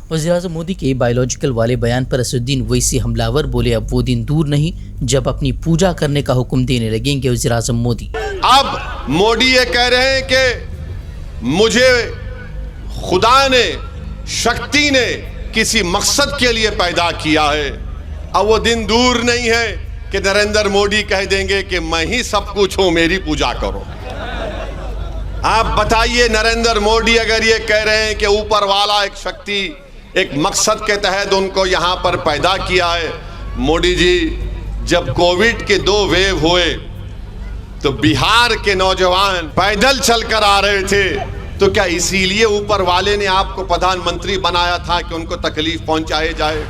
وزیراعظم مودی کے بایولوجیکل والے بیان پر اسدالدین اویسی حملہ آور بولے اب وہ دن دور نہیں جب اپنی پوجا کرنے کا حکم دینے لگیں گے وزیراعظم مودی۔ اب مودی یہ کہہ رہے ہیں کہ مجھے خدا نے، شکتی نے کسی مقصد کے لیے پیدا کیا ہے۔ اب وہ دن دور نہیں ہے کہ نریندر مودی کہہ دیں گے کہ میں ہی سب کچھ ہوں، میری پوجا کرو۔ آپ بتائیے، نریندر مودی اگر یہ کہہ رہے ہیں کہ اوپر والا ایک شکتی ایک مقصد کے تحت ان کو یہاں پر پیدا کیا ہے۔ مودی جی، جب کووڈ کے 2 ویو ہوئے تو بہار کے نوجوان پیدل چل کر آ رہے تھے، تو کیا اسی لیے اوپر والے نے آپ کو پردھان منتری بنایا تھا کہ ان کو تکلیف پہنچائے جائے؟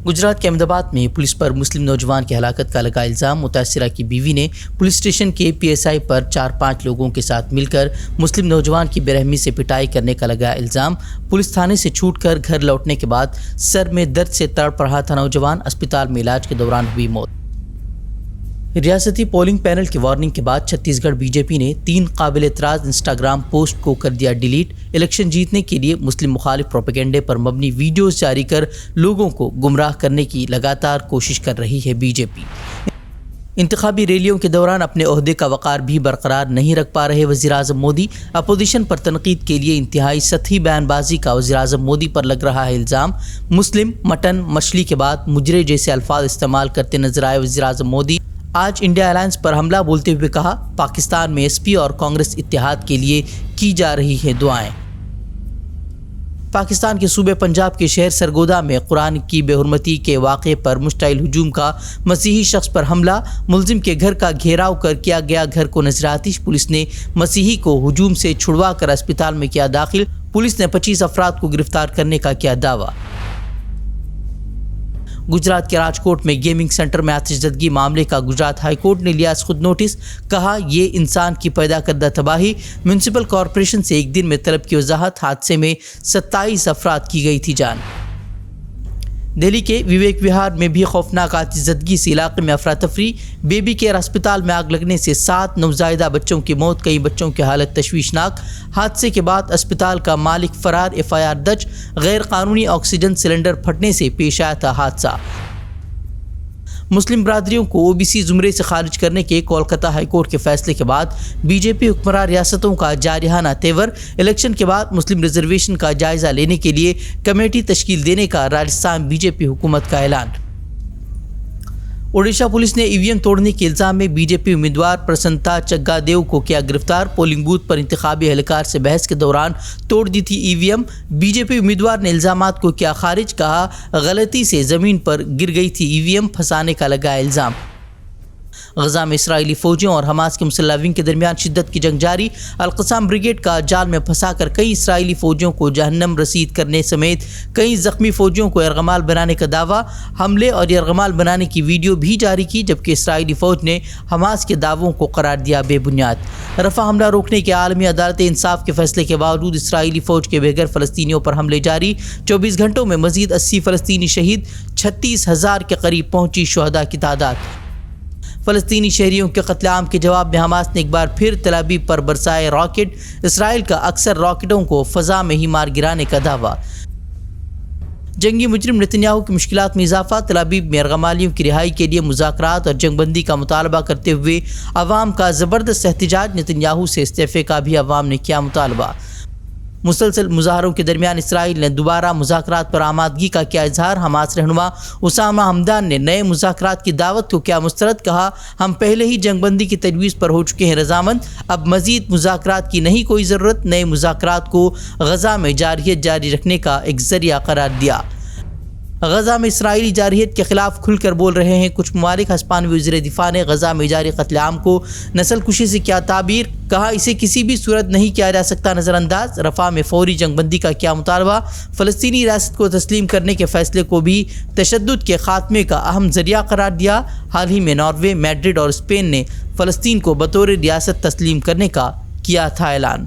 گجرات کے احمد آباد میں پولیس پر مسلم نوجوان کی ہلاکت کا لگا الزام۔ متاثرہ کی بیوی نے پولیس اسٹیشن کے PSI پر 4-5 لوگوں کے ساتھ مل کر مسلم نوجوان کی بے رحمی سے پٹائی کرنے کا لگا الزام۔ پولیس تھانے سے چھوٹ کر گھر لوٹنے کے بعد سر میں درد سے تڑپ رہا تھا نوجوان، اسپتال میں علاج کے دوران ہوئی موت۔ ریاستی پولنگ پینل کی وارننگ کے بعد چھتیس گڑھ BJP نے 3 قابل اعتراض انسٹاگرام پوسٹ کو کر دیا ڈیلیٹ۔ الیکشن جیتنے کے لیے مسلم مخالف پروپیگنڈے پر مبنی ویڈیوز جاری کر لوگوں کو گمراہ کرنے کی لگاتار کوشش کر رہی ہے BJP۔ انتخابی ریلیوں کے دوران اپنے عہدے کا وقار بھی برقرار نہیں رکھ پا رہے وزیراعظم مودی۔ اپوزیشن پر تنقید کے لیے انتہائی سطحی بیان بازی کا وزیراعظم مودی پر لگ رہا ہے الزام۔ مسلم، مٹن، مچھلی کے بعد مجرے جیسے الفاظ استعمال کرتے نظر آئے وزیراعظم مودی۔ آج انڈیا الائنس پر حملہ بولتے ہوئے کہا، پاکستان میں SP اور کانگریس اتحاد کے لیے کی جا رہی ہیں دعائیں۔ پاکستان کے صوبے پنجاب کے شہر سرگودا میں قرآن کی بے حرمتی کے واقعے پر مشتعل ہجوم کا مسیحی شخص پر حملہ، ملزم کے گھر کا گھیراؤ کر کیا گیا گھر کو نذر آتش۔ پولیس نے مسیحی کو ہجوم سے چھڑوا کر اسپتال میں کیا داخل۔ پولیس نے 25 افراد کو گرفتار کرنے کا کیا دعویٰ۔ گجرات کے راجکوٹ میں گیمنگ سینٹر میں آتش زدگی معاملے کا گجرات ہائی کورٹ نے لیا خود نوٹس، کہا یہ انسان کی پیدا کردہ تباہی۔ میونسپل کارپوریشن سے 1 دن میں طلب کی وضاحت۔ حادثے میں 27 افراد کی گئی تھی جان۔ دہلی کے وویک وہار میں بھی خوفناک آتش زدگی سے علاقے میں افراتفری۔ بیبی کیئر اسپتال میں آگ لگنے سے 7 نوزائیدہ بچوں کی موت، کئی بچوں کی حالت تشویشناک۔ حادثے کے بعد اسپتال کا مالک فرار، FIR درج۔ غیر قانونی آکسیجن سلنڈر پھٹنے سے پیش آیا تھا حادثہ۔ مسلم برادریوں کو OBC زمرے سے خارج کرنے کے کولکتہ ہائی کورٹ کے فیصلے کے بعد BJP حکمراں ریاستوں کا جارحانہ تیور۔ الیکشن کے بعد مسلم ریزرویشن کا جائزہ لینے کے لیے کمیٹی تشکیل دینے کا راجستھان BJP حکومت کا اعلان۔ اڈیشہ پولیس نے EVM توڑنے کے الزام میں BJP امیدوار پرسنتا چگا دیو کو کیا گرفتار۔ پولنگ بوتھ پر انتخابی اہلکار سے بحث کے دوران توڑ دی تھی EVM۔ BJP امیدوار نے الزامات کو کیا خارج، کہا غلطی سے زمین پر گر گئی تھی EVM، پھنسانے کا لگا الزام۔ غزہ میں اسرائیلی فوجیوں اور حماس کے مسلح ونگ کے درمیان شدت کی جنگ جاری۔ القسام بریگیڈ کا جال میں پھنسا کر کئی اسرائیلی فوجیوں کو جہنم رسید کرنے سمیت کئی زخمی فوجیوں کو یرغمال بنانے کا دعویٰ۔ حملے اور یرغمال بنانے کی ویڈیو بھی جاری کی، جبکہ اسرائیلی فوج نے حماس کے دعووں کو قرار دیا بے بنیاد۔ رفح حملہ روکنے کے عالمی عدالت انصاف کے فیصلے کے باوجود اسرائیلی فوج کے بے گھر فلسطینیوں پر حملے جاری۔ 24 گھنٹوں میں مزید 80 فلسطینی شہید، 36,000 کے قریب پہنچی شہداء کی تعداد۔ فلسطینی شہریوں کے قتل عام کے جواب میں حماس نے ایک بار پھر تل ابیب پر برسائے راکٹ۔ اسرائیل کا اکثر راکٹوں کو فضا میں ہی مار گرانے کا دعویٰ۔ جنگی مجرم نتنیاہو کی مشکلات میں اضافہ، تل ابیب میں یرغمالیوں کی رہائی کے لیے مذاکرات اور جنگ بندی کا مطالبہ کرتے ہوئے عوام کا زبردست احتجاج۔ نتنیاہو سے استعفے کا بھی عوام نے کیا مطالبہ۔ مسلسل مظاہروں کے درمیان اسرائیل نے دوبارہ مذاکرات پر آمادگی کا کیا اظہار۔ حماس رہنما اسامہ حمدان نے نئے مذاکرات کی دعوت کو کیا مسترد، کہا ہم پہلے ہی جنگ بندی کی تجویز پر ہو چکے ہیں رضامند، اب مزید مذاکرات کی نہیں کوئی ضرورت۔ نئے مذاکرات کو غزہ میں جارحیت جاری رکھنے کا ایک ذریعہ قرار دیا۔ غزہ میں اسرائیلی جارحیت کے خلاف کھل کر بول رہے ہیں کچھ ممالک۔ ہسپانوی وزیر دفاع نے غزہ میں جاری قتل عام کو نسل کشی سے کیا تعبیر، کہا اسے کسی بھی صورت نہیں کیا جا سکتا نظر انداز۔ رفح میں فوری جنگ بندی کا کیا مطالبہ، فلسطینی ریاست کو تسلیم کرنے کے فیصلے کو بھی تشدد کے خاتمے کا اہم ذریعہ قرار دیا۔ حال ہی میں ناروے، میڈرڈ اور اسپین نے فلسطین کو بطور ریاست تسلیم کرنے کا کیا تھا اعلان۔